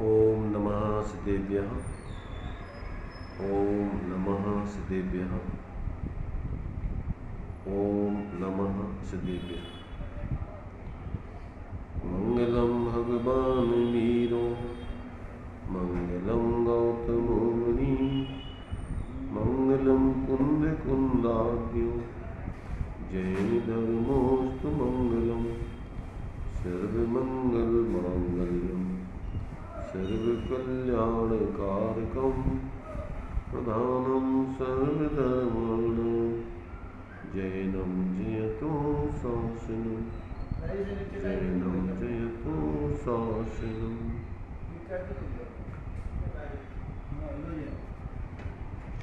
ओम नमः सिद्धेभ्यः। ओम नमः सिद्धेभ्यः। ओम नमः सिद्धेभ्यः। मंगलम भगवान वीरो मंगलम गौतमो मुनि मंगलम कुंद कुंदाद्यो जैन धर्मोस्तु मंगलम सर्वमंगल मांगल्यम सर्वकल्याणकारकं प्रधानं सर्वधर्माणां जैनं जयतु शासनं जैनं जयतु शासनं।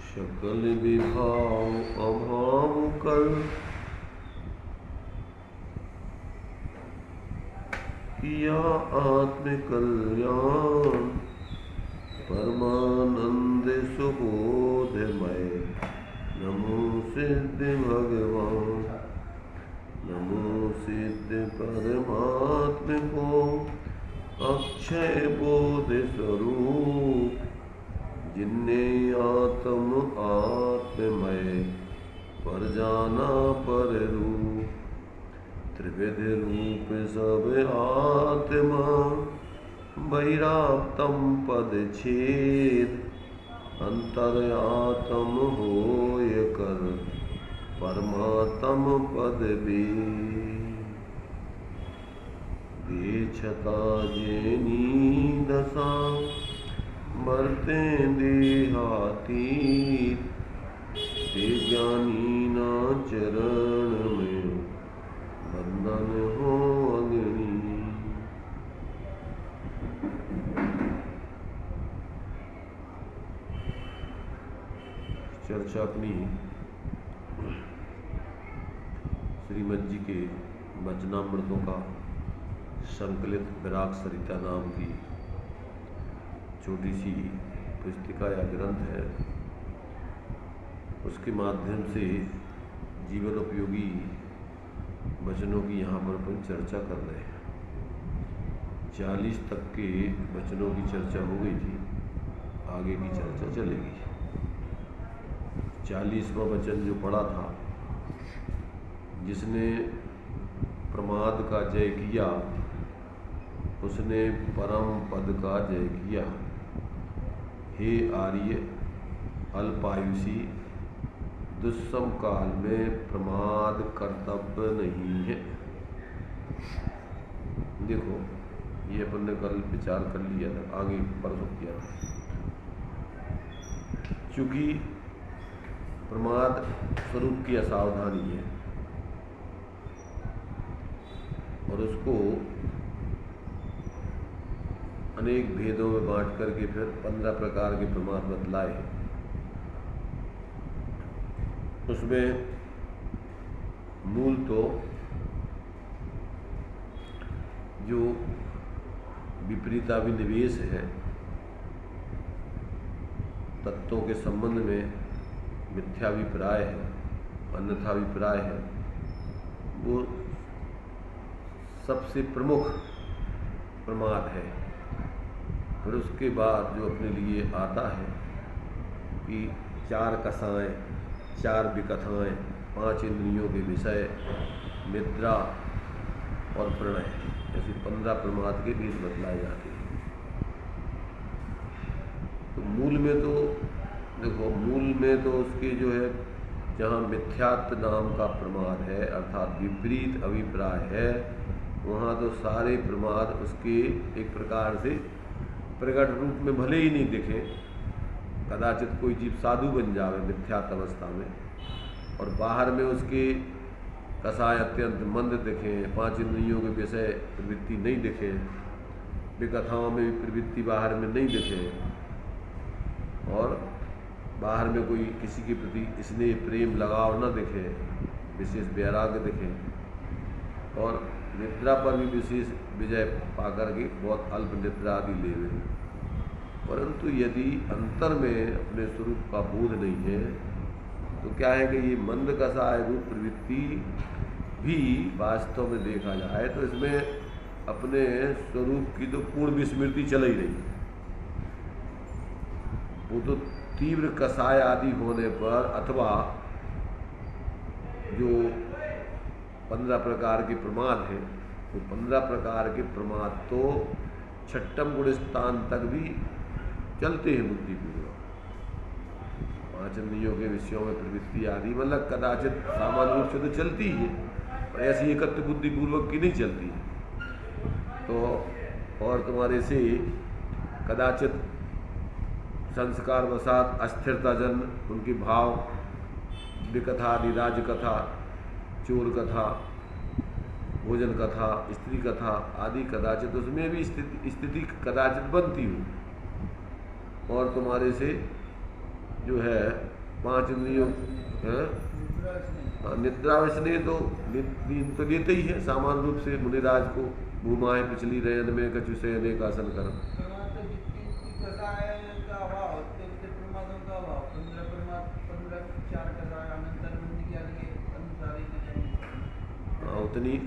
सकल विभाव अभाव कर किया आत्म कल्याण परमानंद सुबोधमय नमो सिद्ध भगवान नमो सिद्ध परमात्म को अक्षय बोध स्वरूप जिन्ने आत्म आत्ममय पर जाना पर रूप त्रिविध रूप सब आत्मा वैराप्तम पद छेद अंतर आत्म होय कर परमात्म पद बेछता जेनी दशा मरते देहातीत ते ज्ञानी ना चरण में बंधन हो अग्नि। चर्चा अपनी श्रीमद जी के वचनामृतों का संकलित विराग सरिता नाम की छोटी सी पुस्तिका या ग्रंथ है, उसके माध्यम से जीवन उपयोगी वचनों की यहाँ पर अपन चर्चा कर रहे हैं। 40 तक के वचनों की चर्चा हो गई थी, आगे की चर्चा चलेगी। 40वां वचन जो पढ़ा था, जिसने प्रमाद का जय किया उसने परम पद का जय किया। हे आर्य अल्पायुषी, दुस्सम काल में प्रमाद कर्तव्य नहीं है। देखो, ये अपन ने कल विचार कर लिया था, आगे परसों किया था। चूंकि प्रमाद स्वरूप की असावधानी है और उसको अनेक भेदों में बांट करके फिर 15 प्रकार के प्रमाद बतलाए। उसमें मूल तो जो विपरीताभिनिवेश है, तत्वों के संबंध में मिथ्याभिप्राय है, अन्यथाभिप्राय है, वो सबसे प्रमुख प्रमाद है। फिर उसके बाद जो अपने लिए आता है कि 4 कसाएँ, 4 विकथाएँ, 5 इंद्रियों के विषय, निद्रा और प्रणय, ऐसे 15 प्रमाद के बीच बतलाए जाते हैं। तो मूल में तो देखो, मूल में तो उसके जो है, जहाँ मिथ्यात्व नाम का प्रमाद है अर्थात विपरीत अभिप्राय है, वहाँ तो सारे प्रमाद उसके एक प्रकार से प्रकट रूप में भले ही नहीं दिखे, कदाचित कोई जीव साधु बन जावे मिथ्यात्व अवस्था में, और बाहर में उसके कसाय अत्यंत मंद दिखें, 5 इंद्रियों के विषय प्रवृत्ति नहीं दिखे, विकथाओं में भी प्रवृत्ति बाहर में नहीं दिखे, और बाहर में कोई किसी के प्रति स्नेह प्रेम लगाव न दिखे, विशेष वैराग्य दिखे, और निद्रा पर भी विशेष विजय पाकर के बहुत अल्प निद्रा आदि ले हुए। परंतु यदि अंतर में अपने स्वरूप का बोध नहीं है तो क्या है कि ये मंद कसाय रूप प्रवृत्ति भी वास्तव में देखा जाए तो इसमें अपने स्वरूप की तो पूर्ण विस्मृति चल ही रही। वो तो तीव्र कषाय आदि होने पर, अथवा जो 15 प्रकार के प्रमाद हैं, वो 15 प्रकार के प्रमाद तो छठम गुण स्थान तक भी चलते हैं बुद्धिपूर्वक। 5 इंद्रियों के विषयों में प्रवृत्ति आदि मतलब कदाचित सामान्य रूप से तो चलती ही है, पर ऐसी एकत्र बुद्धिपूर्वक की नहीं चलती है। तो और तुम्हारे से कदाचित संस्कार वसात अस्थिरता जन उनके भाव, विकथा, निराज कथा, चोर कथा, भोजन कथा, स्त्री कथा आदि कदाचित उसमें भी स्थिति कदाचित बनती हो। और तुम्हारे से जो है 5 इंद्रियों निद्रावशने तो नींद तो लेते ही है सामान्य रूप से। मुनिराज को भूमाएं पिछली रयन में कछु से अनेक आसन कर।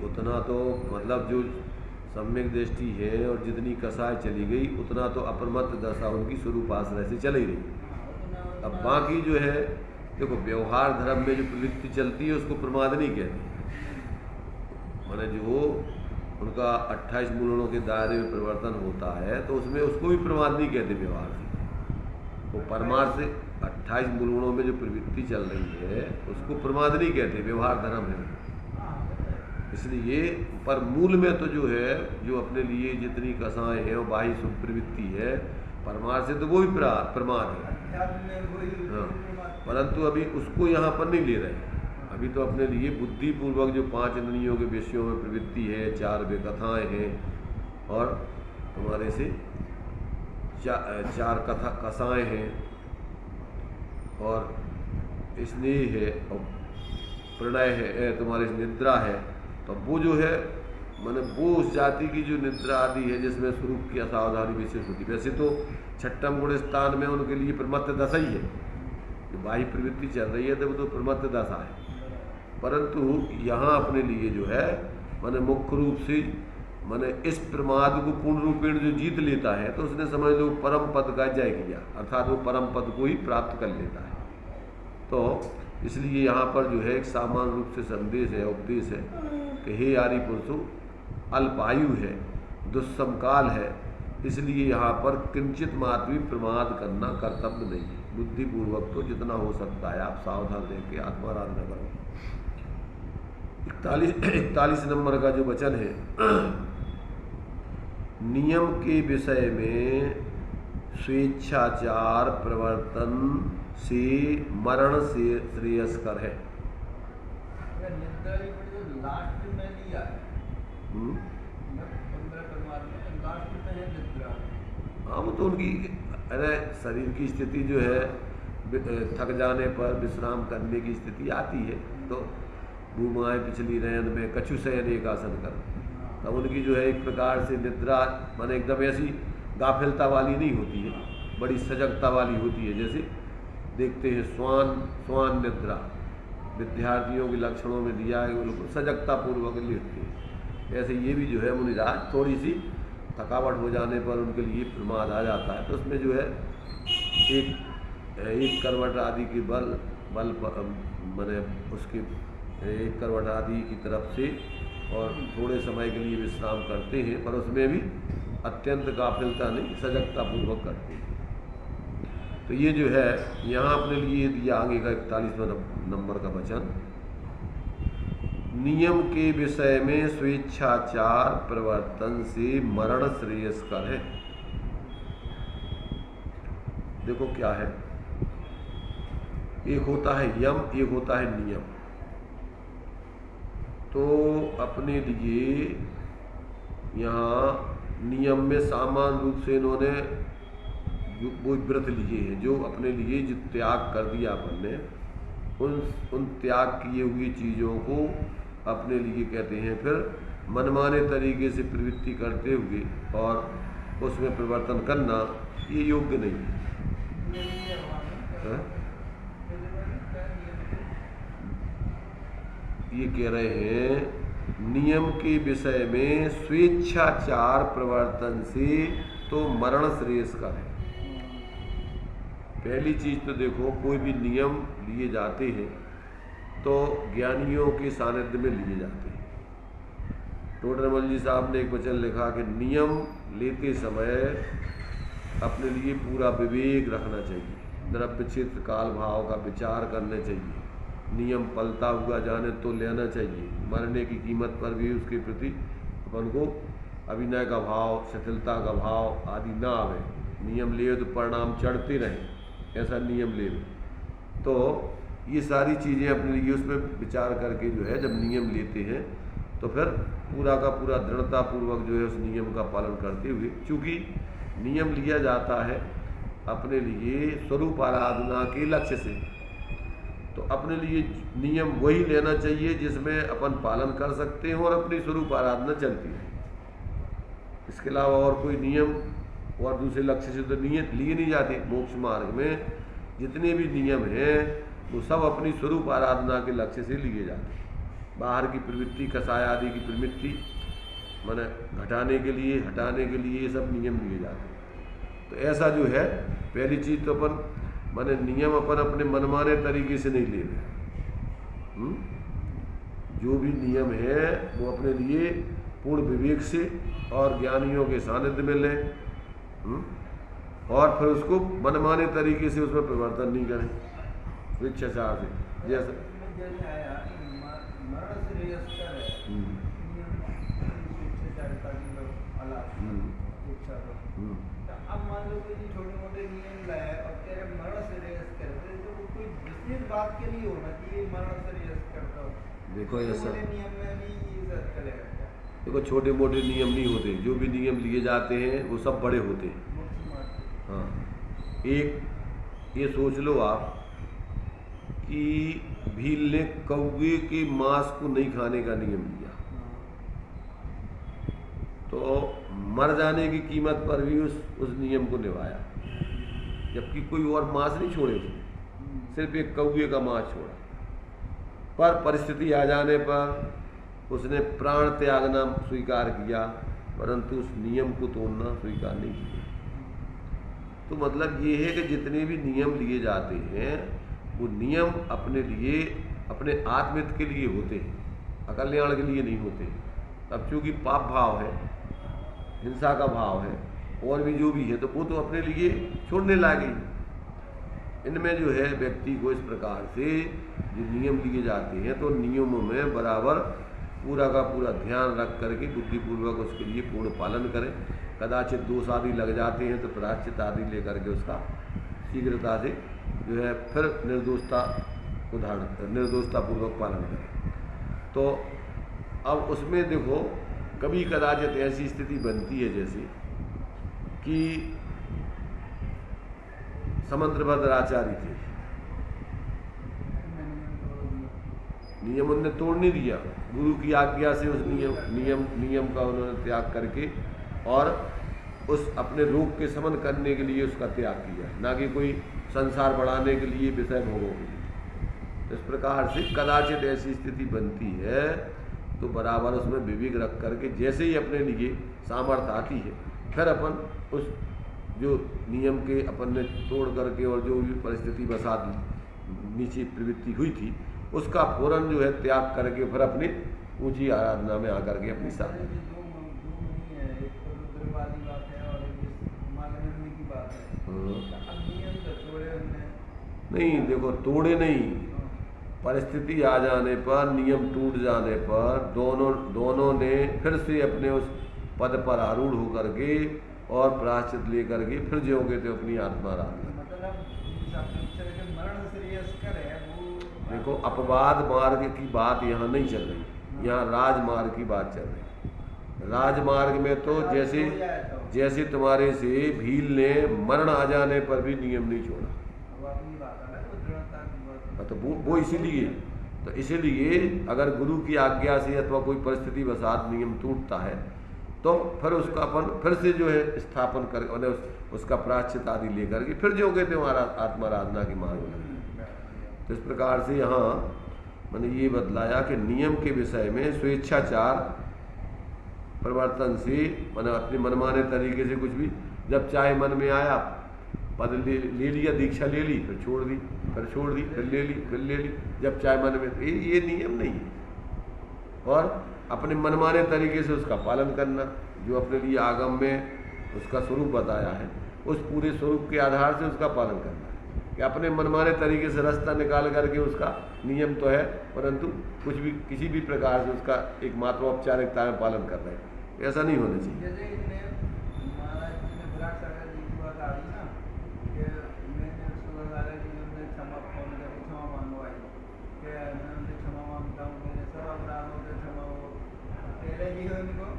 उतना तो मतलब जो सम्यक दृष्टि है और जितनी कसाय चली गई उतना तो अपरमत्त दशा उनकी स्वरूपाश्रय से चली रही। अब बाकी जो है देखो व्यवहार धर्म में जो प्रवृत्ति चलती है उसको प्रमाद नहीं कहते। माने जो उनका 28 मूलनों के दायरे में परिवर्तन होता है तो उसमें उसको भी प्रमाद नहीं कहते व्यवहार से। वो परमार्थ से 28 मूलनों में जो प्रवृत्ति चल रही है उसको प्रमाद नहीं कहते, व्यवहार धर्म है। इसलिए पर मूल में तो जो है जो अपने लिए जितनी कसाएं हैं और बाह्य सुप्रवृत्ति है परमार्थ से तो वो भी प्रमाद है। हाँ, परंतु अभी उसको यहाँ पर नहीं ले रहे। अभी तो अपने लिए बुद्धिपूर्वक जो 5 इंद्रियों के विषयों में प्रवृत्ति है, 4 कथाएँ हैं और तुम्हारे से 4 कथाएँ हैं और स्नेह है और प्रणय है, तुम्हारे निद्रा है। तो वो जो है माने वो उस जाति की जो निद्रा आदि है जिसमें स्वरूप की असावधानी विशेष होती है। वैसे तो छठम गुण स्थान में उनके लिए प्रमत्त दशा ही है, जो बाह्य प्रवृत्ति चल रही है तो वो तो प्रमत्त दशा है। परंतु यहाँ अपने लिए जो है माने मुख्य रूप से माने इस प्रमाद को पूर्ण रूपेण जो जीत लेता है तो उसने समझ लो परम पद का जय किया, अर्थात वो परम पद को ही प्राप्त कर लेता है। तो इसलिए यहाँ पर जो है एक सामान्य रूप से संदेश है, उपदेश है कि हे आर्य पुरुषों, अल्पायु है, दुस्समकाल है, इसलिए यहाँ पर किंचित मात्र भी प्रमाद करना कर्तव्य नहीं है। बुद्धिपूर्वक तो जितना हो सकता है आप सावधान रह के आत्माराधना करो। 41 नंबर का जो वचन है, नियम के विषय में स्वेच्छाचार प्रवर्तन से मरण से श्रेयस्कर है। हाँ, वो तो उनकी अरे शरीर की स्थिति जो है थक जाने पर विश्राम करने की स्थिति आती है तो भूमाएं पिछली रयन में कछु शयन एक आसन कर। तब उनकी जो है एक प्रकार से निद्रा माने एकदम ऐसी गाफिलता वाली नहीं होती है, बड़ी सजगता वाली होती है। जैसे देखते हैं स्वान निद्रा विद्यार्थियों के लक्षणों में दिया है, उनको सजगता पूर्वक लेटते हैं। ऐसे ये भी जो है मुनिराज थोड़ी सी थकावट हो जाने पर उनके लिए प्रमाद आ जाता है तो उसमें जो है एक करवट आदि के बल माने उसके एक करवट आदि की तरफ से और थोड़े समय के लिए विश्राम करते हैं, पर उसमें भी अत्यंत गाफिलता नहीं, सजगता पूर्वक करते हैं। तो ये जो है यहाँ अपने लिए दिया आगे का 41वां नंबर का वचन, नियम के विषय में स्वेच्छाचार प्रवर्तन से मरण श्रेयस्कर है। देखो क्या है, एक होता है यम, एक होता है नियम। तो अपने लिए यहाँ नियम में सामान्य रूप से इन्होंने वो व्रत लिए हैं जो अपने लिए जो त्याग कर दिया अपन ने, उन त्याग किए हुई चीज़ों को अपने लिए कहते हैं फिर मनमाने तरीके से प्रवृत्ति करते हुए और उसमें परिवर्तन करना ये योग्य नहीं है। ये कह रहे हैं नियम के विषय में स्वेच्छाचार प्रवर्तन से तो मरण श्रेयस्कर है। पहली चीज़ तो देखो, कोई भी नियम लिए जाते हैं तो ज्ञानियों के सानिध्य में लिए जाते हैं। टोडरमल जी साहब ने एक वचन लिखा कि नियम लेते समय अपने लिए पूरा विवेक रखना चाहिए, द्रव्य चित्त काल भाव का विचार करना चाहिए, नियम पलता हुआ जाने तो लेना चाहिए, मरने की कीमत पर भी उसके प्रति अपन को अभिनय का भाव, शिथिलता का भाव आदि ना आवे। नियम ले तो परिणाम चढ़ते रहें, ऐसा नियम ले। तो ये सारी चीज़ें अपने लिए उसमें विचार करके जो है जब नियम लेते हैं तो फिर पूरा का पूरा दृढ़तापूर्वक जो है उस नियम का पालन करते हुए, चूँकि नियम लिया जाता है अपने लिए स्वरूप आराधना के लक्ष्य से, तो अपने लिए नियम वही लेना चाहिए जिसमें अपन पालन कर सकते हैं और अपनी स्वरूप आराधना चलती है। इसके अलावा और कोई नियम और दूसरे लक्ष्य से तो नियत लिए नहीं जाते। मोक्ष मार्ग में जितने भी नियम हैं वो सब अपनी स्वरूप आराधना के लक्ष्य से लिए जाते हैं। बाहर की प्रवृत्ति, कसाय आदि की प्रवृत्ति माने घटाने के लिए, हटाने के लिए ये सब नियम लिए जाते हैं। तो ऐसा जो है, पहली चीज़ तो अपन माने नियम अपन अपने मनमाने तरीके से नहीं ले रहे। जो भी नियम है वो अपने लिए पूर्ण विवेक से और ज्ञानियों के सानिध्य में लें, और फिर उसको मनमाने तरीके से उसमें परिवर्तन नहीं करें स्वेच्छाचार से। जैसे अब मान लो कोई छोटे मोटे नियम लाए और तेरे मरण से रेस करते, तो वो कोई विशेष बात के लिए होना चाहिए मरण से रेस करता हो। देखो ऐसा नियम में भी ये सब चलेगा क्या? देखो छोटे मोटे नियम नहीं होते, जो भी नियम लिए जाते हैं वो सब बड़े होते हैं। हाँ, एक ये सोच लो आप कि भील ने कौवे के मांस को नहीं खाने का नियम लिया, तो मर जाने की कीमत पर भी उस नियम को निभाया, जबकि कोई और मांस नहीं छोड़े उसने, सिर्फ एक कौवे का मांस छोड़ा। पर परिस्थिति आ जाने पर उसने प्राण त्यागना स्वीकार किया, परंतु उस नियम को तोड़ना स्वीकार नहीं किया। तो मतलब ये है कि जितने भी नियम लिए जाते हैं वो नियम अपने लिए, अपने आत्महित के लिए होते हैं, अकल्याण के लिए नहीं होते। अब चूँकि पाप भाव है, हिंसा का भाव है, और भी जो भी है, तो वो तो अपने लिए छोड़ने लागे। इनमें जो है व्यक्ति को इस प्रकार से जो नियम लिए जाते हैं तो नियमों में बराबर पूरा का पूरा ध्यान रख करके बुद्धिपूर्वक उसके लिए पूर्ण पालन करें। कदाचित दोष आदि लग जाते हैं तो प्रायश्चित आदि लेकर के उसका शीघ्रता से जो है फिर निर्दोषतापूर्वक पालन करें। तो अब उसमें देखो कभी कदाचित ऐसी स्थिति बनती है जैसे कि समंत्रभद्र आचार्य थे, नियम उन्होंने तोड़ नहीं दिया, गुरु की आज्ञा से उस नियम का उन्होंने त्याग करके और उस अपने रोग के शमन करने के लिए उसका त्याग किया, ना कि कोई संसार बढ़ाने के लिए, विषय भोगों के लिए। तो इस प्रकार से कदाचित ऐसी स्थिति बनती है तो बराबर उसमें विवेक रख करके जैसे ही अपने लिए सामर्थ्य आती है फिर अपन उस जो नियम के अपन ने तोड़ करके और जो भी परिस्थिति बसात नीची प्रवृत्ति हुई थी उसका फौरन जो है त्याग करके फिर अपनी ऊंची आराधना में आकर के अपनी साथ नहीं, देखो तोड़े नहीं, परिस्थिति आ जाने पर, नियम टूट जाने पर दोनों ने फिर से अपने उस पद पर आरूढ़ होकर के और प्रायश्चित लेकर के फिर जियोगे तो अपनी आत्मा आराधना। देखो अपवाद मार्ग की बात यहाँ नहीं चल रही, यहाँ राजमार्ग की बात चल रही। राजमार्ग में तो जैसे तुम्हारे से भील ने मरण आ जाने पर भी नियम नहीं छोड़ा, तो वो इसीलिए अगर गुरु की आज्ञा से अथवा कोई परिस्थिति वसात नियम टूटता है तो फिर उसका अपन फिर से जो है स्थापन कर उसका प्रायश्चित आदि लेकर के फिर जो कहते हमारा आत्माराधना की मार्ग में। तो इस प्रकार से यहाँ मैंने ये बतलाया कि नियम के विषय में स्वेच्छाचार परिवर्तन से मैंने अपने मनमाने तरीके से कुछ भी जब चाहे मन में आया पद ले लिया, दीक्षा ले ली, फिर छोड़ दी, फिर छोड़ दी, फिर ले ली, फिर ले ली, जब चाहे मन में। तो ये नियम नहीं है। और अपने मनमाने तरीके से उसका पालन करना, जो अपने लिए आगम में उसका स्वरूप बताया है, उस पूरे स्वरूप के आधार से उसका पालन करना है। कि अपने मनमाने तरीके से रास्ता निकाल करके उसका नियम तो है, परंतु कुछ भी किसी भी प्रकार से उसका एक मात्र औपचारिकता में पालन कर रहे हैं, ऐसा नहीं होना चाहिए। जैसे महाराज जी ने विराट सागर जी की बात आ रही ना, कि मैंने सुबह सागर जी ने क्षमा फोन करके क्षमा मांगवाई, कि मैं उनसे क्षमा मांगता हूँ, मेरे सब अपराधों से क्षमा हो। पहले जी उनको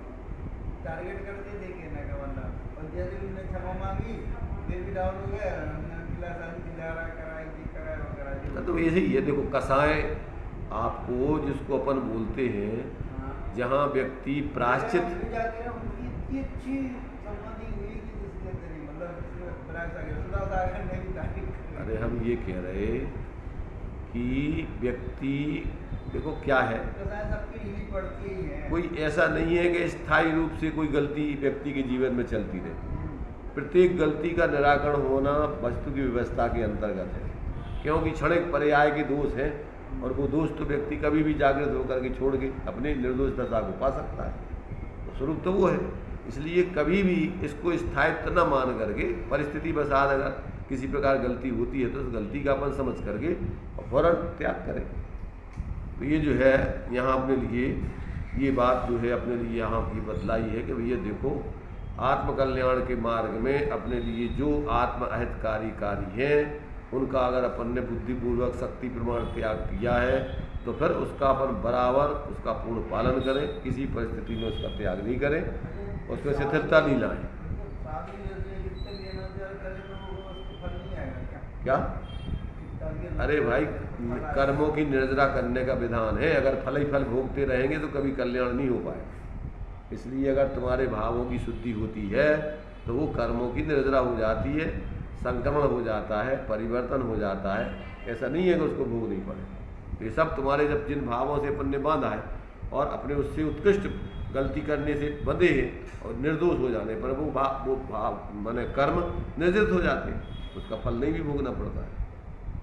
टारगेट करते देखे ना का मतलब, और जैसे उन्होंने क्षमा मांगी फिर भी डाउन हो गया, हमने उनकी लाशादी दिलारा कराई जी कराया वगैरह। तो ऐसे ही है। देखो कसाय आपको जिसको अपन बोलते हैं, जहाँ व्यक्ति प्रायश्चित जाते हैं उनकी इतनी अच्छी समाधि हुई कि जिसके अंदर ही मतलब विराट सागर सुधा सागर ने भी तारीफ करी। अरे हम ये कह रहे कि व्यक्ति देखो क्या है, सबकी ढीली पड़ती ही है। कोई ऐसा नहीं है कि स्थायी रूप से कोई गलती व्यक्ति के जीवन में चलती रहे। प्रत्येक गलती का निराकरण होना वस्तु की व्यवस्था के अंतर्गत है, क्योंकि क्षणिक पर्याय के दोष हैं, और वो दोष तो व्यक्ति कभी भी जागृत होकर के छोड़ के अपने निर्दोष दशा को पा सकता है। तो स्वरूप तो वो है। इसलिए कभी भी इसको स्थायित्व न मान करके परिस्थिति बसात अगर किसी प्रकार गलती होती है तो उस गलती का अपन समझ करके फौरन त्याग करें। तो ये जो है यहाँ अपने लिए ये बात जो है अपने लिए यहाँ की बतलाई है कि भैया देखो, आत्मकल्याण के मार्ग में अपने लिए जो आत्म अहितकारी कार्य हैं उनका अगर अपन ने बुद्धिपूर्वक शक्ति प्रमाण त्याग किया है तो फिर उसका अपन बराबर उसका पूर्ण पालन करें, किसी परिस्थिति में उसका त्याग नहीं करें, उसमें शिथिलता नहीं लाएं। क्या? अरे भाई, कर्मों की निर्जरा करने का विधान है। अगर फल ही फल भोगते रहेंगे तो कभी कल्याण नहीं हो पाएगा। इसलिए अगर तुम्हारे भावों की शुद्धि होती है तो वो कर्मों की निर्जरा हो जाती है, संक्रमण हो जाता है, परिवर्तन हो जाता है। ऐसा नहीं है कि उसको भोग नहीं पड़े। ये सब तुम्हारे जब जिन भावों से अपन ने बांधा है और अपने उससे उत्कृष्ट गलती करने से बंधे हैं और निर्दोष हो जाने पर वो भाव माने कर्म निर्जित हो जाते हैं, उसका फल नहीं भी भोगना पड़ता है।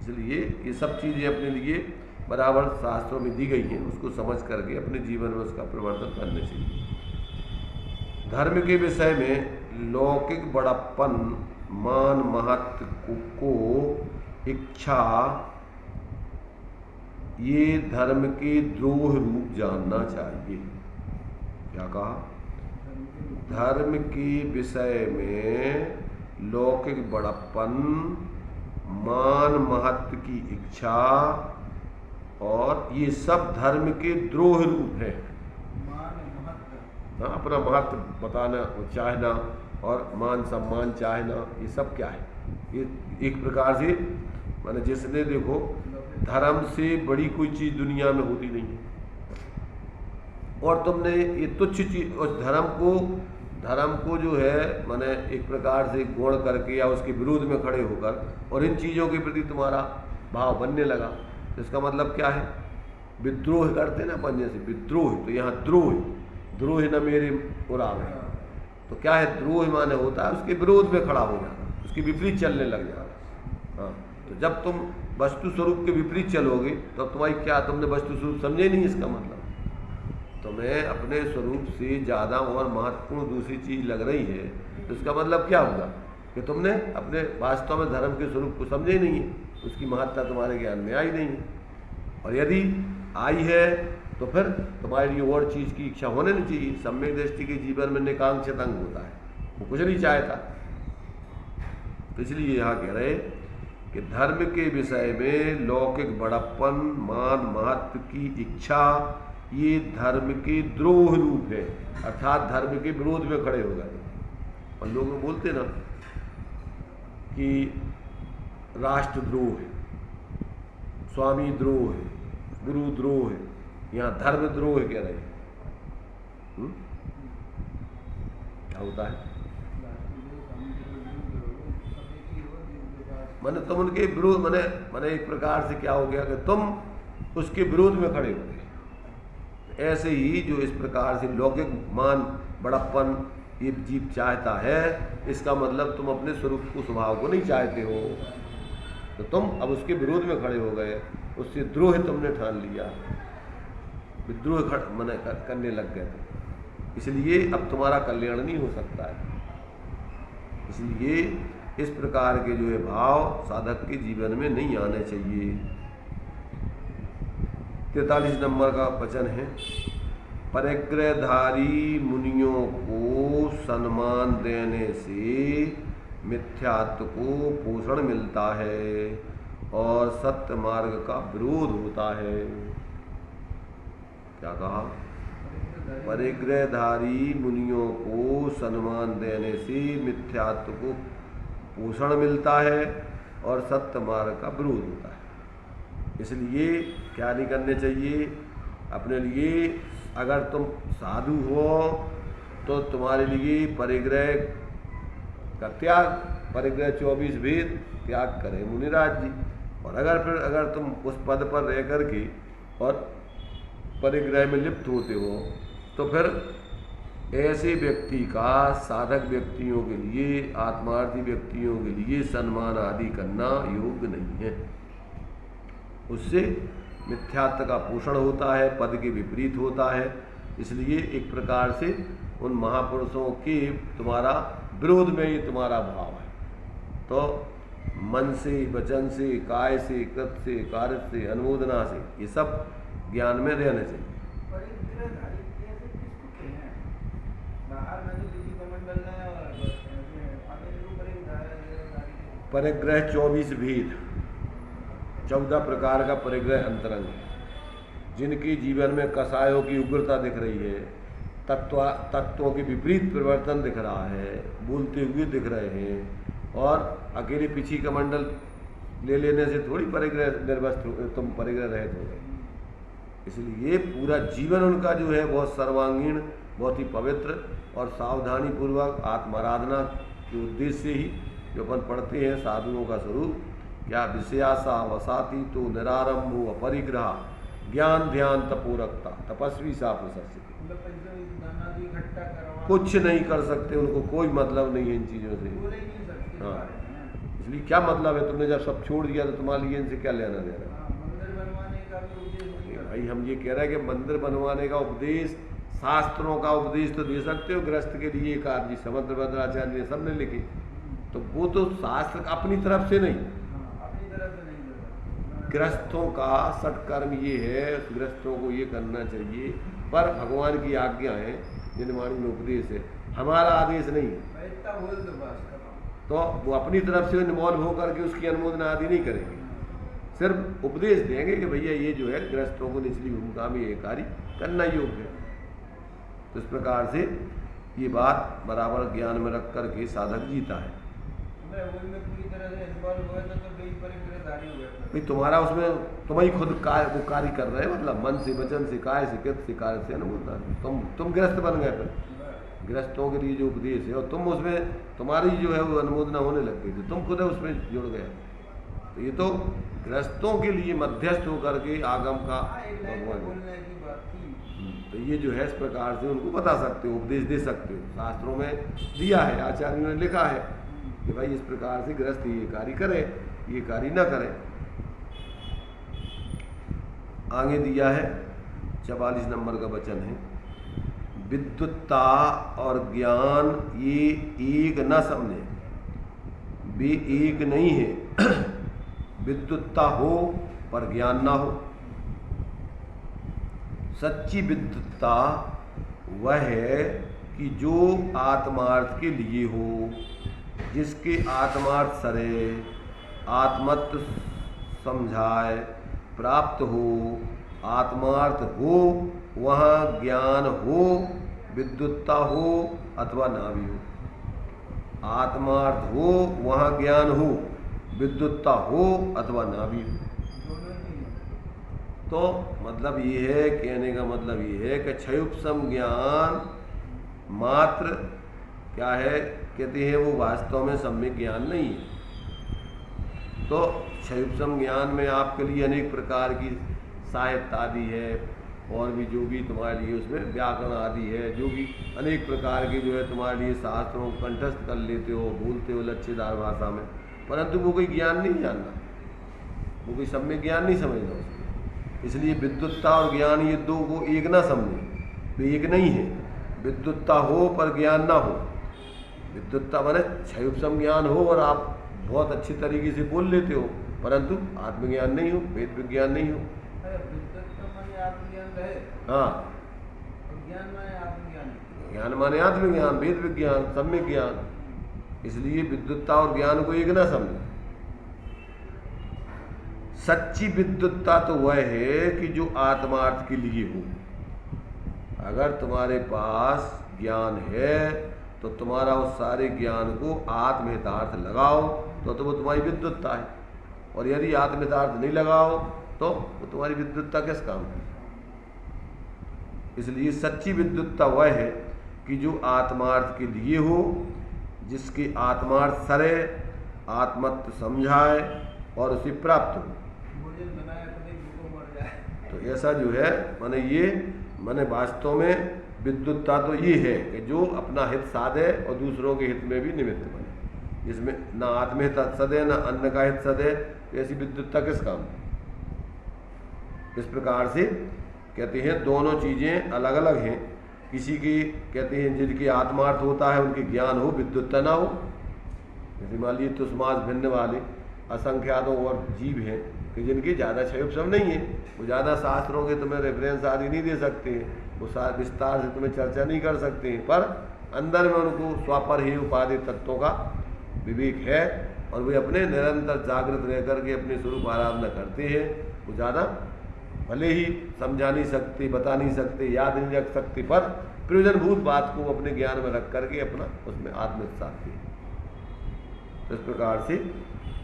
इसलिए ये सब चीज़ें अपने लिए बराबर शास्त्रों में दी गई हैं, उसको समझ करके अपने जीवन में उसका परिवर्तन करने चाहिए। धर्म के विषय में लौकिक बड़प्पन, मान महत्व को इच्छा, ये धर्म के द्रोह रूप जानना चाहिए। क्या कहा? धर्म के विषय में लौकिक बड़प्पन, मान महत्व की इच्छा और ये सब धर्म के द्रोह रूप है। हाँ, अपना महत्व बताना चाहना और मान सम्मान चाहना, ये सब क्या है? ये एक प्रकार से माने जिसने देखो धर्म से बड़ी कोई चीज़ दुनिया में होती नहीं है, और तुमने ये तुच्छ चीज उस धर्म को जो है माने एक प्रकार से गौण करके या उसके विरोध में खड़े होकर और इन चीज़ों के प्रति तुम्हारा भाव बनने लगा, तो इसका मतलब क्या है? विद्रोह करते ना अपन जैसे विद्रोह, तो यहाँ द्रोह न मेरे उरावे। तो क्या है? द्रोह माने होता है उसके विरोध में खड़ा हो जाना, उसके विपरीत चलने लग जाना। हाँ, तो जब तुम वस्तु स्वरूप के विपरीत चलोगे तो तुम्हारी क्या, तुमने वस्तु स्वरूप समझे नहीं। इसका मतलब तुम्हें अपने स्वरूप से ज़्यादा और महत्वपूर्ण दूसरी चीज़ लग रही है, तो इसका मतलब क्या होगा कि तुमने अपने वास्तव में धर्म के स्वरूप को समझे नहीं है, उसकी महत्ता तुम्हारे ज्ञान में आई नहीं है। और यदि आई है तो फिर तुम्हारे लिए और चीज़ की इच्छा होने नहीं चाहिए। सम्यक दृष्टि के जीवन में निकांक्षित अंग होता है, वो कुछ नहीं चाहता। तो इसलिए यहाँ कह रहे कि धर्म के विषय में लौकिक बड़प्पन, मान महत्व की इच्छा, ये धर्म के द्रोह रूप है, अर्थात धर्म के विरोध में खड़े हो गए। और लोग बोलते ना कि राष्ट्रद्रोह है, स्वामी द्रोह है, गुरु द्रोह है, यहाँ धर्म द्रोह कह रहे हैं। क्या होता है? मैंने तुम उनके विरोध मैंने एक प्रकार से क्या हो गया कि तुम उसके विरोध में खड़े हो गए। ऐसे ही जो इस प्रकार से लौकिक मान बड़प्पन ये जीव चाहता है, इसका मतलब तुम अपने स्वरूप को, स्वभाव को नहीं चाहते हो, तो तुम अब उसके विरोध में खड़े हो गए, उससे द्रोह तुमने ठान लिया, विद्रोह करने लग गए थे। इसलिए अब तुम्हारा कल्याण नहीं हो सकता है। इसलिए इस प्रकार के जो है भाव साधक के जीवन में नहीं आने चाहिए। 43 नंबर का वचन है, परिग्रहधारी मुनियों को सम्मान देने से मिथ्यात्व को पोषण मिलता है और सत्य मार्ग का विरोध होता है। क्या कहा? परिग्रहधारी मुनियों को सम्मान देने से मिथ्यात्व को पोषण मिलता है और सत्य मार्ग का विरोध होता है। इसलिए क्या नहीं करने चाहिए अपने लिए? अगर तुम साधु हो तो तुम्हारे लिए परिग्रह का त्याग, परिग्रह 24 भेद त्याग करें मुनिराज जी। और अगर तुम उस पद पर रह करके और परिग्रह में लिप्त होते हो तो फिर ऐसे व्यक्ति का साधक व्यक्तियों के लिए, आत्मार्थी व्यक्तियों के लिए सम्मान आदि करना योग्य नहीं है। उससे मिथ्यात्व का पोषण होता है, पद के विपरीत होता है। इसलिए एक प्रकार से उन महापुरुषों के तुम्हारा विरोध में ही तुम्हारा भाव है। तो मन से, वचन से, काय से, कृत से, कार्य से, अनुमोदना से, ये सब ज्ञान में रहने चाहिए। परिग्रह 24 भेद, 14 प्रकार का परिग्रह अंतरंग है, जिनके जीवन में कसायों की उग्रता दिख रही है, तत्वों के विपरीत परिवर्तन दिख रहा है, बोलते हुए दिख रहे हैं। और अकेले पीछी का मंडल ले लेने से थोड़ी परिग्रह निर्वस्त तुम परिग्रह रहित हो गए। इसलिए पूरा जीवन उनका जो है बहुत सर्वांगीण, बहुत ही पवित्र और सावधानी पूर्वक आत्माराधना के उद्देश्य से ही जो अपन पढ़ते हैं साधुओं का स्वरूप, क्या विषयासा वसाती तो निरारंभो अपरिग्रह ज्ञान ध्यान तपोरक्ता तपस्वी सा प्रशस्ति। कुछ नहीं कर सकते, उनको कोई मतलब नहीं है इन चीज़ों से। हाँ, इसलिए क्या मतलब है? तुमने जब सब छोड़ दिया तो तुम्हारे लिए इनसे क्या लेना देना? भाई हम ये कह रहे हैं कि मंदिर बनवाने का उपदेश, शास्त्रों का उपदेश तो दे सकते हो गृहस्थ के लिए। एक आदमी समंद्र भद्राचार्य ने सबने लिखे, तो वो तो शास्त्र अपनी तरफ से नहीं, गृहस्थों का सत्कर्म ये है, गृहस्थों को ये करना चाहिए। पर भगवान की आज्ञा है, जिनवाणी में उपदेश है, हमारा आदेश नहीं है। तो वो अपनी तरफ से इन्वॉल्व होकर के उसकी अनुमोदना आदि नहीं करेंगे, सिर्फ उपदेश देंगे कि भैया ये जो है गृहस्थों को निचली भूमिका में ये कार्य करना योग्य है। तो इस प्रकार से ये बात बराबर ज्ञान में रख करके साधक जीता है। भाई तुम्हारा उसमें तुम ही खुद वो कार्य कर रहे हैं, मतलब मन से, वचन से, काय से, कृत से, कार्य से अनुमोदना। तुम गृहस्थ बन गए, फिर गृहस्थों के लिए जो उपदेश है और तुम उसमें तुम्हारी जो है वो अनुमोदना होने लग गई, तो तुम खुद उसमें जुड़ गए। तो ये तो गृहस्थों के लिए मध्यस्थ होकर के आगम का भगवान, तो ये जो है इस प्रकार से उनको बता सकते हो, उपदेश दे सकते हो। शास्त्रों में दिया है, आचार्यों ने लिखा है कि भाई इस प्रकार से गृहस्थ ये कार्य करे, ये कार्य न करे। आगे दिया है 44 नंबर का वचन है, विद्युत्ता और ज्ञान ये एक न समझे, वे एक नहीं है। विद्युत्ता हो पर ज्ञान ना हो। सच्ची विद्युत्ता वह है कि जो आत्मार्थ के लिए हो, जिसके आत्मार्थ सरे, आत्मत्व समझाए प्राप्त हो, आत्मार्थ हो, वहाँ ज्ञान हो, विद्युत्ता हो अथवा ना भी हो। आत्मार्थ हो वहाँ ज्ञान हो, विद्युत्ता हो अथवा ना भी हो। तो मतलब ये है, कहने का मतलब ये है कि क्षयोपशम ज्ञान मात्र क्या है, कहते हैं वो वास्तव में सम्यक ज्ञान नहीं है। तो क्षयोपशम ज्ञान में आपके लिए अनेक प्रकार की सहायता आदि है, और भी जो भी तुम्हारे लिए उसमें व्याकरण आदि है, जो भी अनेक प्रकार के जो है तुम्हारे लिए शास्त्रों को कंठस्थ कर लेते हो, बोलते हो लच्छेदार भाषा में, परंतु वो कोई ज्ञान नहीं जानना, वो कोई सम्यक ज्ञान नहीं समझना उसको। इसलिए विद्वत्ता और ज्ञान ये दो को एक ना समझे, वे एक नहीं है। विद्वत्ता हो पर ज्ञान ना हो। विद्वत्ता माने क्षयोपम ज्ञान हो और आप बहुत अच्छी तरीके से बोल लेते हो, परंतु आत्मज्ञान नहीं हो, वेद विज्ञान नहीं हो। हाँ, ज्ञान माने आत्मज्ञान, वेद विज्ञान, सम्यक ज्ञान। इसलिए विद्वत्ता और ज्ञान को एक ना समझे। सच्ची विद्वत्ता तो वह है कि जो आत्मार्थ के लिए हो। अगर तुम्हारे पास ज्ञान है तो तुम्हारा उस सारे ज्ञान को आत्महितार्थ लगाओ तो वो तुम्हारी विद्वत्ता है, और यदि आत्महितार्थ नहीं लगाओ तो वो तुम्हारी विद्वत्ता किस काम है। इसलिए सच्ची विद्वत्ता वह है कि जो आत्मार्थ के लिए हो, जिसके आत्मार्थ सरे, आत्मत्व समझाए और उसे प्राप्त हो। तो ऐसा जो है माने वास्तव में विद्वत्ता तो ये है कि जो अपना हित साधे और दूसरों के हित में भी निमित्त बने, जिसमें ना आत्महित सदे ना अन्य का हित सदे। ऐसी विद्वत्ता किस काम? इस प्रकार से कहते हैं दोनों चीज़ें अलग अलग हैं। किसी की कहते हैं जिनकी आत्मार्थ होता है उनकी ज्ञान हो, विद्वत्ता ना हो। जैसे मान लीजिए तो समाज भिन्न वाले असंख्यातों और जीव हैं कि जिनकी ज़्यादा क्षयोपम नहीं है, वो ज़्यादा शास्त्रों के तुम्हें रेफरेंस आदि नहीं दे सकते हैं, वो विस्तार से तुम्हें चर्चा नहीं कर सकते हैं, पर अंदर में उनको स्वापर ही उपाधि तत्वों का विवेक है और वे अपने निरंतर जागृत रह करके अपने स्वरूप आराधना करते हैं। वो ज़्यादा भले ही समझा नहीं सकते, बता नहीं सकते, याद नहीं रख सकते, पर प्रयोजनभूत बात को अपने ज्ञान में रख करके अपना उसमें आत्मित साधते हैं। तो इस प्रकार से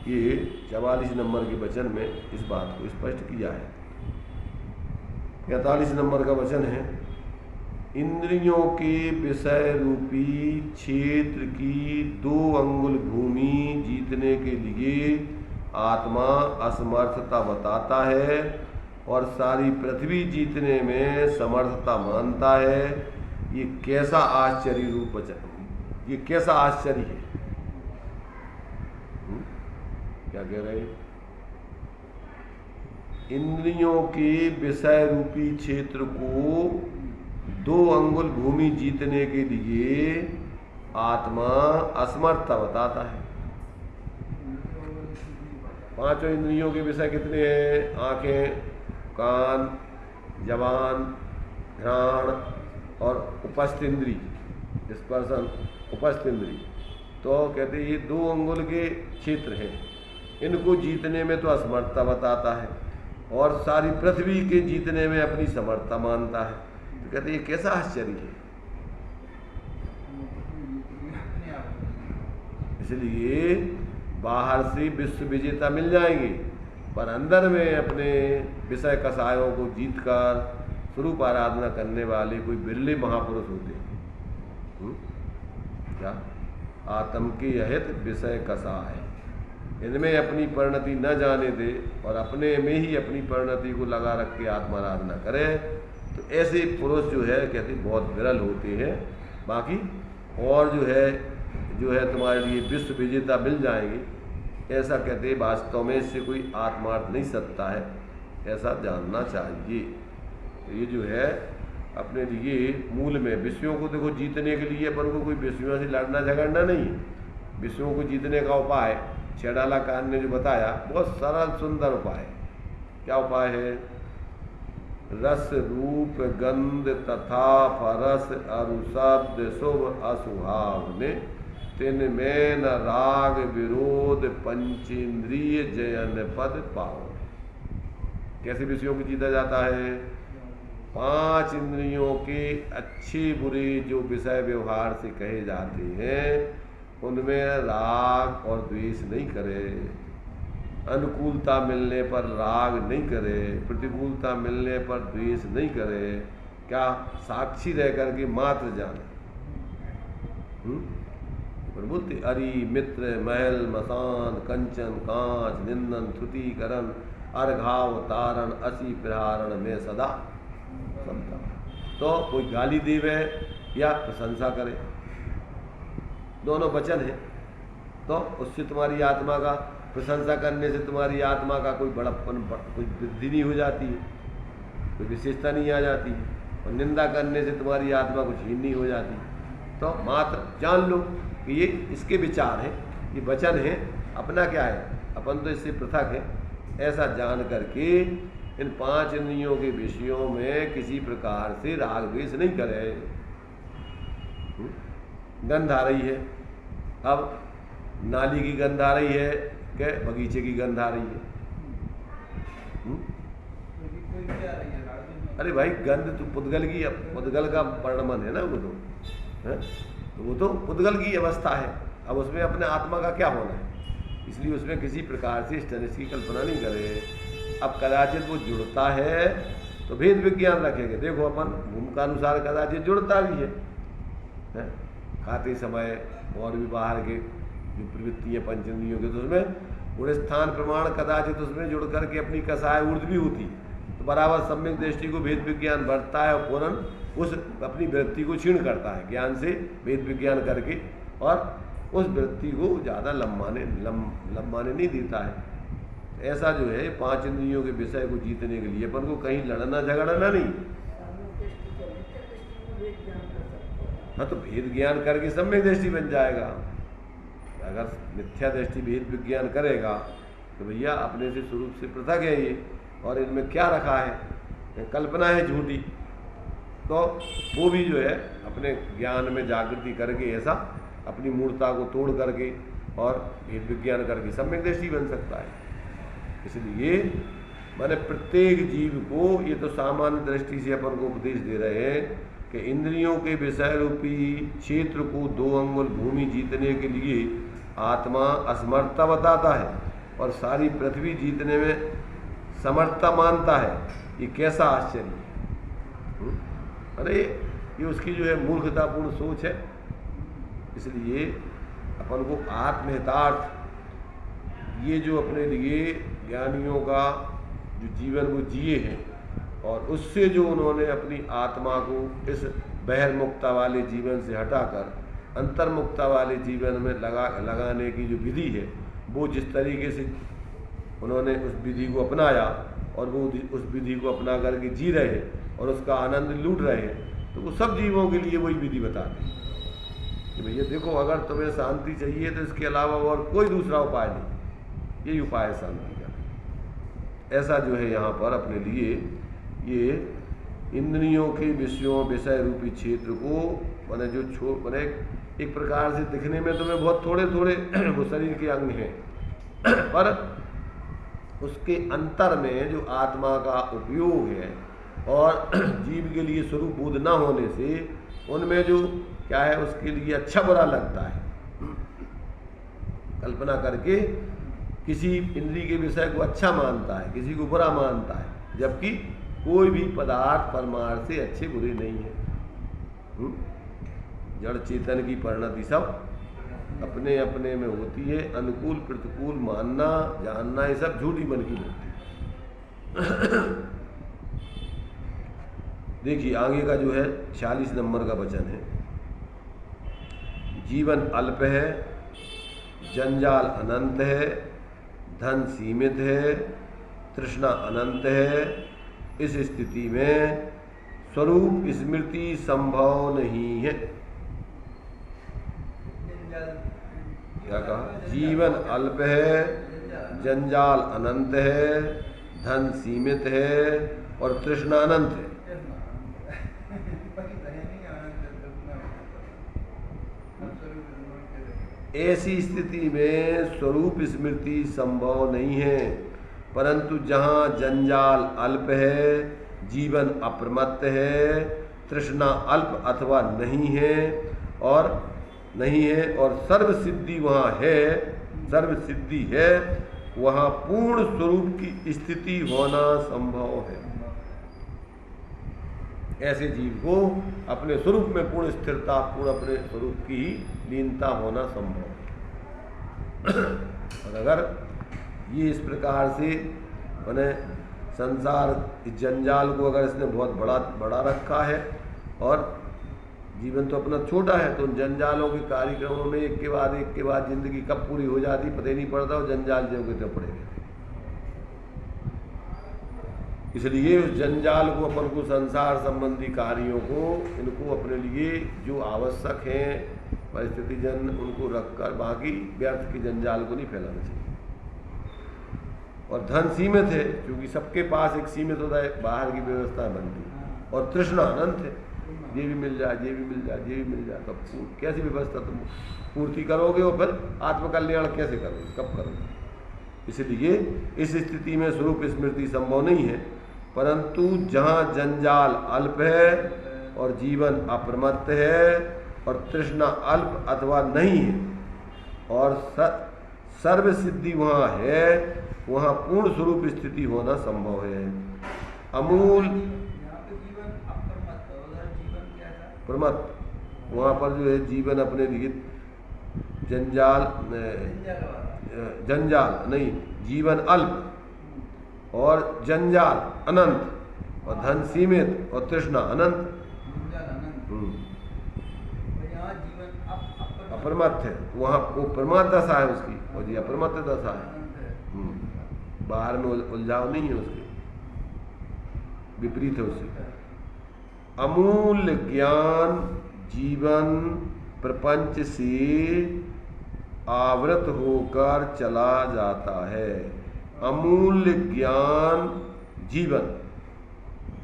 ये 44 नंबर के वचन में इस बात को स्पष्ट किया है। 45 नंबर का वचन है, इंद्रियों के विषय रूपी क्षेत्र की 2 अंगुल भूमि जीतने के लिए आत्मा असमर्थता बताता है और सारी पृथ्वी जीतने में समर्थता मानता है। ये कैसा आश्चर्य रूप वचन, ये कैसा आश्चर्य है। क्या कह रहे हैं? इंद्रियों के विषय रूपी क्षेत्र को 2 अंगुल भूमि जीतने के लिए आत्मा असमर्थता बताता है। 5 इंद्रियों के विषय कितने हैं? आंखें, कान, जबान, घ्राण और उपस्थ इंद्री, स्पर्शन, उपस्थ इंद्री। तो कहते ये 2 अंगुल के क्षेत्र हैं, इनको जीतने में तो असमर्थता बताता है और सारी पृथ्वी के जीतने में अपनी समर्थता मानता है। तो कहते ये कैसा आश्चर्य है। इसलिए बाहर से विश्व विजेता मिल जाएंगे, पर अंदर में अपने विषय कसायों को जीतकर स्वरूप आराधना करने वाले कोई बिरले महापुरुष होते हैं। क्या? आत्म के अहित विषय कसाय, इनमें अपनी परिणति न जाने दे और अपने में ही अपनी परिणति को लगा रख के आत्माराधना करे, तो ऐसे पुरुष जो है कहते बहुत विरल होते हैं। बाकी और जो है तुम्हारे लिए विश्व विजेता मिल जाएंगे, ऐसा कहते वास्तव में इससे कोई आत्मार्थ नहीं सकता है, ऐसा जानना चाहिए। तो ये जो है अपने लिए मूल में विषयों को देखो जीतने के लिए अपन को कोई विषयों से लड़ना झगड़ना नहीं है। विषयों को जीतने का उपाय छेड़ाला कान ने जो बताया बहुत सरल सुंदर उपाय। क्या उपाय है? रस रूप गंध तथा फरस अरु शब्द शुभ असुहावने तिन में न राग विरोध पंचेंद्रिय जयन पद पाओ। कैसे विषयों को जीता जाता है? 5 इंद्रियों के अच्छे बुरे जो विषय व्यवहार से कहे जाते हैं उनमें राग और द्वेष नहीं करे, अनुकूलता मिलने पर राग नहीं करे, प्रतिकूलता मिलने पर द्वेष नहीं करे। क्या? साक्षी रह करके मात्र जाने। पर बोलते अरि मित्र महल मसान कंचन कांच निंदन थुतिकरण अर्घाव तारण असी प्रहारण में सदा। समता। तो कोई गाली देवे या प्रशंसा करे, दोनों वचन है, तो उससे तुम्हारी आत्मा का, प्रशंसा करने से तुम्हारी आत्मा का कोई बड़प्पन, कोई वृद्धि नहीं हो जाती है, कोई विशेषता नहीं आ जाती, और निंदा करने से तुम्हारी आत्मा कुछ हीन नहीं हो जाती। तो मात्र जान लो कि ये इसके विचार हैं, ये वचन है, अपना क्या है, अपन तो इससे पृथक है। ऐसा जान करके इन 5 इंद्रियों के विषयों में किसी प्रकार से राग द्वेष नहीं करे। गंध आ रही है, अब नाली की गंध आ रही है कि बगीचे की गंध आ रही है? अरे भाई गंध तो पुद्गल की, पुद्गल का वर्णमन है ना वो तो है? वो तो पुद्गल की अवस्था है। अब उसमें अपने आत्मा का क्या होना है, इसलिए उसमें किसी प्रकार से स्टेनस की कल्पना नहीं करे। अब कदाचित वो जुड़ता है तो भेद विज्ञान रखेंगे, देखो अपन भूमिका अनुसार कदाचित जुड़ता भी है? खाते समय और भी बाहर के जो प्रवृत्तियाँ पंचेंद्रियों के, तो उसमें गुण स्थान प्रमाण कदाचित उसमें जुड़ करके अपनी कसाय ऊर्ध भी होती, तो बराबर सम्यक दृष्टि को भेद विज्ञान बढ़ता है और पूर्ण उस अपनी वृत्ति को क्षीण करता है ज्ञान से भेद विज्ञान करके, और उस वृत्ति को ज़्यादा लंबाने नहीं देता है। ऐसा जो है 5 इंद्रियों के विषय को जीतने के लिए अपन को कहीं लड़ना झगड़ना नहीं। हाँ, तो भेद ज्ञान करके सम्यक दृष्टि बन जाएगा। अगर मिथ्या दृष्टि भेद विज्ञान करेगा तो भैया अपने से स्वरूप से पृथक है ये, और इनमें क्या रखा है, कल्पना है झूठी, तो वो भी जो है अपने ज्ञान में जागृति करके ऐसा अपनी मूर्ता को तोड़ करके और भेद विज्ञान करके सम्यक दृष्टि बन सकता है। इसलिए मैंने प्रत्येक जीव को, ये तो सामान्य दृष्टि से अपन को उपदेश दे रहे हैं कि इंद्रियों के विषय रूपी क्षेत्र को 2 अंगुल भूमि जीतने के लिए आत्मा असमर्थता बताता है और सारी पृथ्वी जीतने में समर्थता मानता है। ये कैसा आश्चर्य है! अरे ये उसकी जो है मूर्खतापूर्ण सोच है। इसलिए अपन को आत्महितार्थ, ये जो अपने लिए ज्ञानियों का जो जीवन वो जिए हैं, और उससे जो उन्होंने अपनी आत्मा को इस बहिर्मुक्ता वाले जीवन से हटाकर अंतर्मुक्ता वाले जीवन में लगाने की जो विधि है, वो जिस तरीके से उन्होंने उस विधि को अपनाया और वो उस विधि को अपना करके जी रहे हैं और उसका आनंद लूट रहे हैं, तो वो सब जीवों के लिए वही विधि बताते हैं कि भैया देखो, अगर तुम्हें शांति चाहिए तो इसके अलावा और कोई दूसरा उपाय नहीं, यही उपाय है शांति का। ऐसा जो है यहाँ पर अपने लिए ये इंद्रियों के विषय रूपी क्षेत्र को मैंने जो मैंने एक प्रकार से दिखने में तुम्हें बहुत थोड़े थोड़े वो शरीर के अंग हैं, पर उसके अंतर में जो आत्मा का उपयोग है और जीव के लिए स्वरूप बोध न होने से उनमें जो क्या है उसके लिए अच्छा बुरा लगता है। कल्पना करके किसी इंद्रिय के विषय को अच्छा मानता है, किसी को बुरा मानता है, जबकि कोई भी पदार्थ परमार्थ से अच्छे बुरे नहीं है। जड़ चेतन की परिणति सब अपने अपने में होती है। अनुकूल प्रतिकूल मानना जानना ये सब झूठी मन की होती है। देखिए आगे का जो है 46 नंबर का वचन है, जीवन अल्प है, जंजाल अनंत है, धन सीमित है, तृष्णा अनंत है। इस स्थिति में स्वरूप स्मृति संभव नहीं है। क्या कहा? जीवन अल्प है, जंजाल अनंत है, धन सीमित है और तृष्णा अनंत है। ऐसी स्थिति में स्वरूप स्मृति संभव नहीं है, परंतु जहाँ जंजाल अल्प है, जीवन अप्रमत्त है, तृष्णा अल्प अथवा नहीं है और सर्व सिद्धि वहाँ है, सर्व सिद्धि है, वहाँ पूर्ण स्वरूप की स्थिति होना संभव है। ऐसे जीव को अपने स्वरूप में पूर्ण स्थिरता, पूर्ण अपने स्वरूप की ही लीनता होना संभव है। और अगर ये इस प्रकार से मैंने संसार इस जंजाल को अगर इसने बहुत बड़ा रखा है और जीवन तो अपना छोटा है, तो उन जंजालों के कार्यक्रमों में एक के बाद जिंदगी कब पूरी हो जाती पता ही नहीं पड़ता, और जंजाल जो के तो पड़े रहते। इसलिए उस जंजाल को, अपन को संसार संबंधी कार्यों को, इनको अपने लिए जो आवश्यक हैं परिस्थिति जन, उनको रखकर बाकी व्यर्थ के जंजाल को नहीं फैलाना चाहिए। और धन सीमित है, क्योंकि सबके पास एक सीमित होता है, बाहर की व्यवस्था बनती है, और तृष्णा अनंत है, ये भी मिल जाए, ये भी मिल जाए, ये भी मिल जाए, तो कैसी व्यवस्था तुम पूर्ति करोगे और फिर आत्मकल्याण कैसे करोगे, कब करोगे? इसलिए इस स्थिति में स्वरूप स्मृति संभव नहीं है, परंतु जहाँ जंजाल अल्प है और जीवन अप्रमत्त है और तृष्णा अल्प अथवा नहीं है और सर्व सिद्धि वहाँ है, वहाँ पूर्ण स्वरूप स्थिति होना संभव है। अमूल प्रमत्त, वहाँ पर जो है जीवन अपने लिए जंजाल नहीं, जीवन अल्प और जंजाल अनंत और धन सीमित और तृष्णा अनंत, अप्रमत्त है, वहाँ वो प्रमत्त दशा है उसकी, और ये अप्रमत्त दशा है, बाहर में उलझाव नहीं है उसके, विपरीत है उससे। अमूल्य ज्ञान जीवन प्रपंच से आवृत होकर चला जाता है। अमूल्य ज्ञान जीवन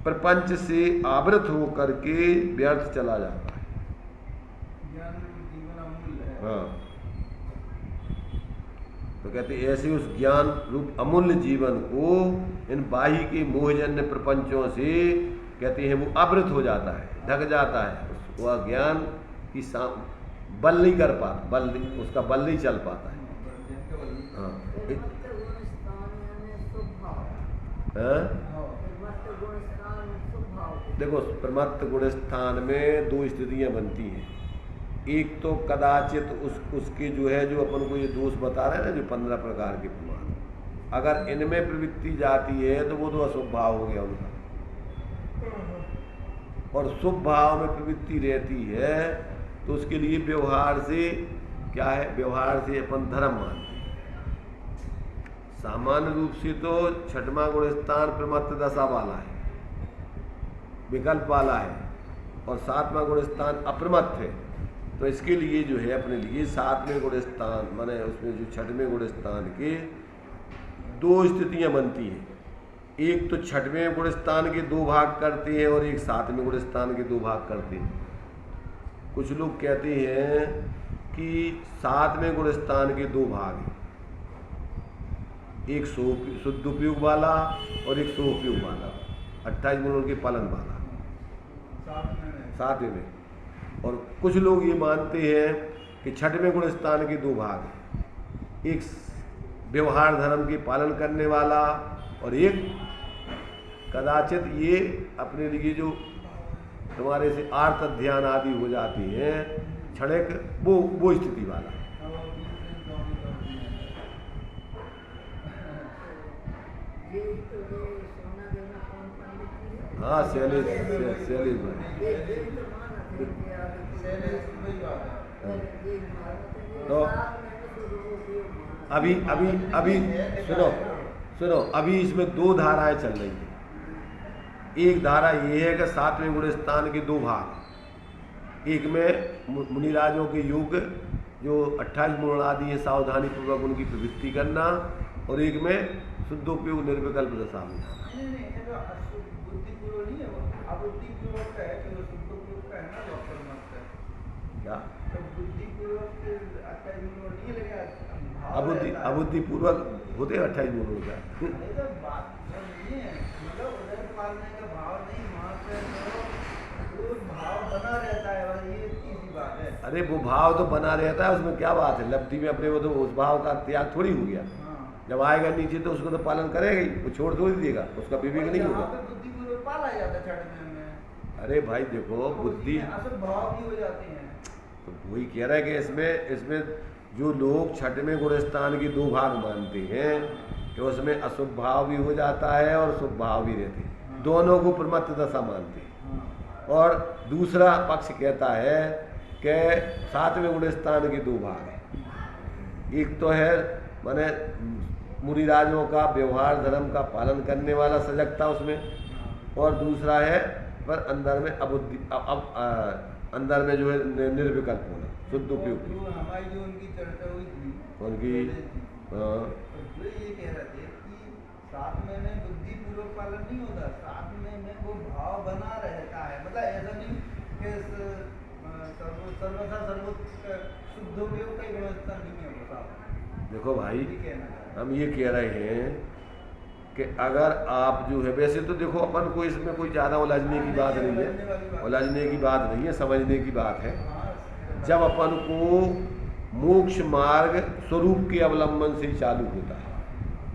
प्रपंच से आवृत होकर के व्यर्थ चला जाता है। हाँ, तो कहते ऐसे उस ज्ञान रूप अमूल्य जीवन को इन बाह्य के मोहजन्य प्रपंचों से कहते हैं वो आवृत हो जाता है, ढक जाता है, वह ज्ञान की बल नहीं कर पाता, उसका बल नहीं चल पाता है। हाँ, देखो प्रमत्त गुण स्थान में दो स्थितियां बनती हैं। एक तो कदाचित उसके जो है, जो अपन को ये दोष बता रहे हैं ना, जो 15 प्रकार के प्रमाण, अगर इनमें प्रवृत्ति जाती है तो वो तो अशुभ भाव हो गया उनका, और शुभ भाव में प्रवृत्ति रहती है तो उसके लिए व्यवहार से क्या है, व्यवहार से अपन धर्म मानते हैं। सामान्य रूप से तो छठवां गुण स्थान प्रमत्त दशा वाला है, विकल्प वाला है, और 7वां गुण स्थान अप्रमत्त है। तो इसके लिए जो है अपने लिए 7वें गुण स्थान माने उसमें जो 6वें गुण स्थान के दो स्थितियां बनती हैं। एक तो 6वें गुण स्थान के 2 भाग करते हैं और एक 7वें गुण स्थान के 2 भाग करते हैं। कुछ लोग कहते हैं कि 7वें गुण स्थान के 2 भाग हैं, एक शुद्ध उपयोग वाला और एक सोपयोग वाला, 28 गुणों के पालन वाला 7वें में। और कुछ लोग ये मानते हैं कि 6वें गुण स्थान के 2 भाग हैं, एक व्यवहार धर्म के पालन करने वाला और एक कदाचित ये अपने लिए जो तुम्हारे से आर्त ध्यान आदि हो जाती हैं क्षणिक, वो स्थिति वाला। हाँ, शैलेश भाई, तो अभी सुनो, अभी इसमें 2 धाराएं चल रही हैं। एक धारा ये है कि 7वें गुण स्थान के 2 भाग, एक में मुनिराजों के योग जो 28 गुण आदि है, सावधानी पूर्वक उनकी प्रवृत्ति करना, और एक में शुद्धोपयोग निर्विकल्प दशा में। क्या अबुद्धि पूर्वक होते 28 गुणों का अरे वो भाव तो बना रहता है, उसमें क्या बात है, लब्धि में अपने वो तो उस भाव का त्याग थोड़ी हो गया। जब आएगा नीचे तो उसको तो पालन करेगा ही, वो छोड़ थोड़ी देगा, उसका विवेक नहीं होगा। अरे भाई देखो बुद्धि भाव भी हो जाते हैं, तो वही कह रहा है कि इसमें जो लोग 6वें गुण स्थान के 2 भाग मानते हैं, कि उसमें अशुभ भाव भी हो जाता है और शुभ भाव भी रहते हैं, दोनों को प्रमत्त दशा मानते हैं। और दूसरा पक्ष कहता है कि सातवें गुण स्थान के दो भाग हैं, एक तो है माने मुनिराजों का व्यवहार धर्म का पालन करने वाला सजगता उसमें, और दूसरा है पर अंदर में अबुद्धि अंदर में जो है निर्विकल्प होना, शुद्ध उपयुक्त। हमारी जो उनकी चर्चा हुई थी उनकी जो ये कह रहे थे कि 7 महीने बुद्धि पूर्वक पालन नहीं होता, 7 महीने वो भाव बना रहता है, मतलब ऐसा नहीं कि सर्वथा सर्वोत्तम शुद्ध उपयोग का व्यवस्था नहीं है होता। देखो भाई, हम ये कह रहे हैं कि अगर आप जो है, वैसे तो देखो अपन को इसमें कोई ज़्यादा उलझने की बात नहीं है, उलझने की बात नहीं है, समझने की बात है। जब अपन को मोक्ष मार्ग स्वरूप के अवलंबन से ही चालू होता है,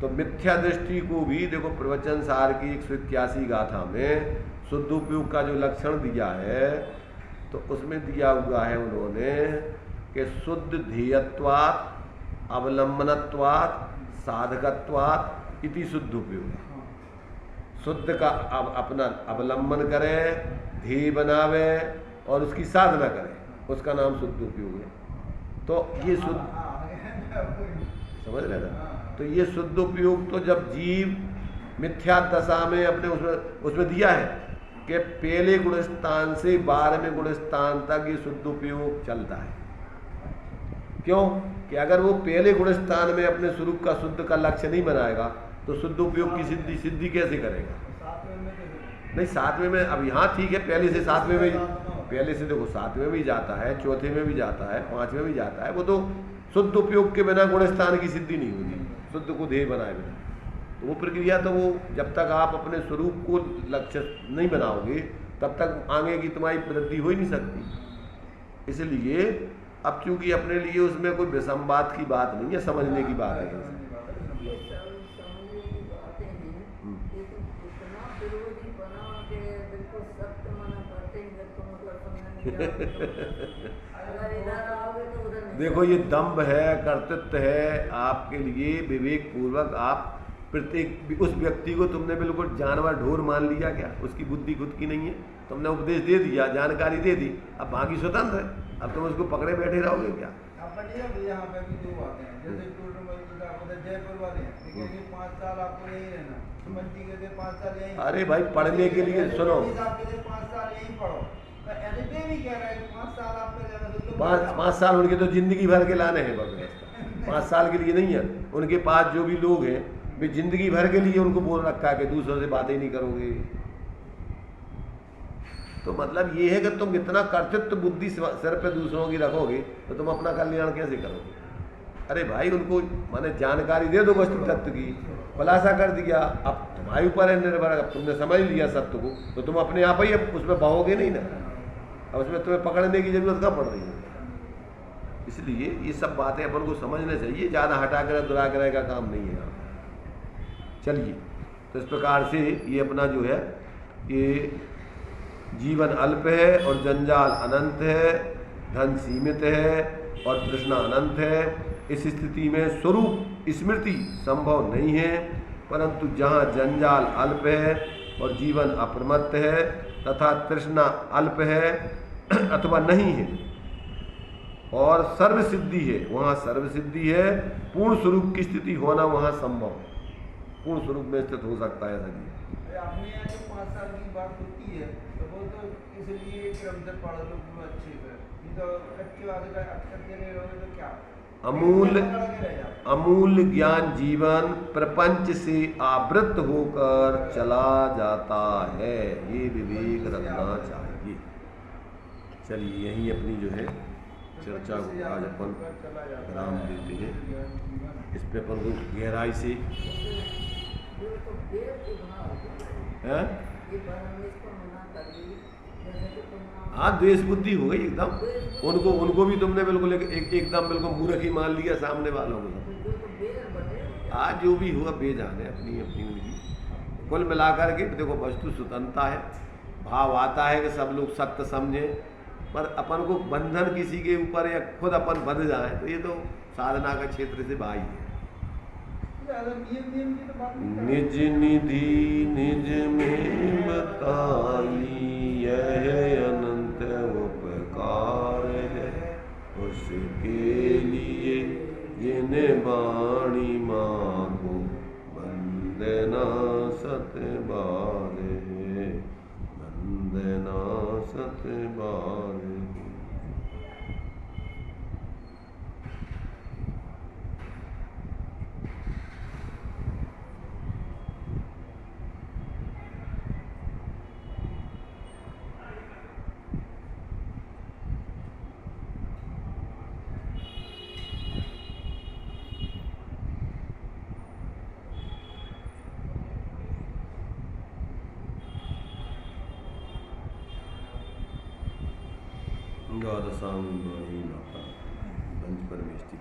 तो मिथ्या दृष्टि को भी देखो प्रवचन सार की 181 गाथा में शुद्ध उपयोग का जो लक्षण दिया है, तो उसमें दिया हुआ है उन्होंने कि शुद्ध ध्येयत्वात् अवलंबनत्वात् साधकत्वात् इति शुद्ध उपयोग। शुद्ध का अपना अवलंबन करे, ध्येय बनावे और उसकी साधना करे, उसका नाम शुद्ध उपयोग है। तो ये शुद्ध समझ रहे ना, तो ये शुद्ध उपयोग तो जब जीव मिथ्या दशा में अपने उसमें दिया है कि पहले गुण स्थान से 12वें गुण स्थान तक ये शुद्ध उपयोग चलता है। क्यों कि अगर वो पहले गुण स्थान में अपने स्वरूप का शुद्ध का लक्ष्य नहीं बनाएगा तो शुद्ध उपयोग की सिद्धि कैसे करेगा? नहीं, 7वें में अब यहाँ ठीक है, पहले से 7वें में, पहले से देखो 7वें में भी जाता है, चौथे में भी जाता है, 5वें में भी जाता है, वो तो शुद्ध उपयोग के बिना गुण स्थान की सिद्धि नहीं होगी, शुद्ध को ध्येय बनाए बिना। तो वो प्रक्रिया तो वो जब तक आप अपने स्वरूप को लक्ष्य नहीं बनाओगे तब तक आगे की तुम्हारी वृद्धि हो ही नहीं सकती। इसलिए अब चूंकि अपने लिए उसमें कोई विसंवाद की बात नहीं है, समझने की बात है। देखो ये दंभ है, कर्तृत्व है, आपके लिए विवेक पूर्वक आप प्रत्येक उस व्यक्ति को तुमने बिल्कुल जानवर ढोर मान लिया क्या? उसकी बुद्धि खुद की नहीं है, तुमने उपदेश दे दिया, जानकारी दे दी, अब बाकी स्वतंत्र है, अब तुम उसको पकड़े बैठे रहोगे क्या? यहाँ पे भी जो आते हैं जैसे जयपुर वाले हैं, 5 साल आपको यही रहना, सुमन जी कहते 5 साल यही। अरे भाई पढ़ने के लिए सुनो, 5 साल यही पढ़ो, भी कह रहा है 5 साल आपको 5 साल उनके तो जिंदगी भर के लाने हैं व्यवस्था, 5 साल के लिए नहीं है। उनके पास जो भी लोग हैं वे जिंदगी भर के लिए उनको बोल रखा है कि दूसरों से बातें ही नहीं करोगे। तो मतलब ये है कि तुम इतना कर्तृत्व बुद्धि सिर पे दूसरों की रखोगे तो तुम अपना कल्याण कैसे करोगे? अरे भाई उनको माने जानकारी दे दो वस्तु तत्व की, खुलासा कर दिया, अब तुम्हारे ऊपर है निर्भर, अब तुमने समझ लिया सत्य को तो तुम अपने आप ही अब उसमें बहोगे नहीं ना, अब उसमें तुम्हें पकड़ने की जरूरत कब पड़ रही है? इसलिए ये सब बातें अपन को समझने चाहिए, ज़्यादा हटाकर दुराग्रह का काम नहीं है। चलिए, तो इस प्रकार से ये अपना जो है ये जीवन अल्प है और जंजाल अनंत है, धन सीमित है और तृष्णा अनंत है। इस स्थिति में स्वरूप स्मृति संभव नहीं है, परंतु जहाँ जंजाल अल्प है और जीवन अप्रमत्त है तथा तृष्णा अल्प है अथवा नहीं है और सर्वसिद्धि है, वहाँ सर्वसिद्धि है, पूर्ण स्वरूप की स्थिति होना वहाँ संभव, पूर्ण स्वरूप में स्थित हो सकता है। अपने यहाँ जो 5 साल की बात होती है तो वो तो इसलिए क्रम से पढ़ लो पूरा अच्छे से, नहीं तो कच्चे वाले का करते नहीं रहोगे तो क्या? अमूल्य ज्ञान जीवन प्रपंच से आवृत होकर चला जाता है, ये विवेक रखना चाहिए। चलिए यही अपनी जो है चर्चा को आज अपन विराम देते हैं। इस पे अपन को गहराई से हाँ द्वेष बुद्धि हो गई एकदम, उनको भी तुमने बिल्कुल एकदम बिल्कुल मूर्ख ही मान लिया सामने वालों को। आज जो भी हुआ बेजान है, अपनी अपनी उनकी कुल मिलाकर के देखो वस्तु स्वतंत्रता है, भाव आता है कि सब लोग सत्य समझे, पर अपन को बंधन किसी के ऊपर या खुद अपन बंध जाए तो ये तो साधना का क्षेत्र से बाहर है। ज्यादा नियम की तो बात नहीं कर रहे। निज निधि निज में बताई, यह अनंत उपकार है उसके लिए, जिन वाणी मांगो वंदना सत बार है, वंदना सत बार है। द्वादशांग माता पंच परमेष्टि।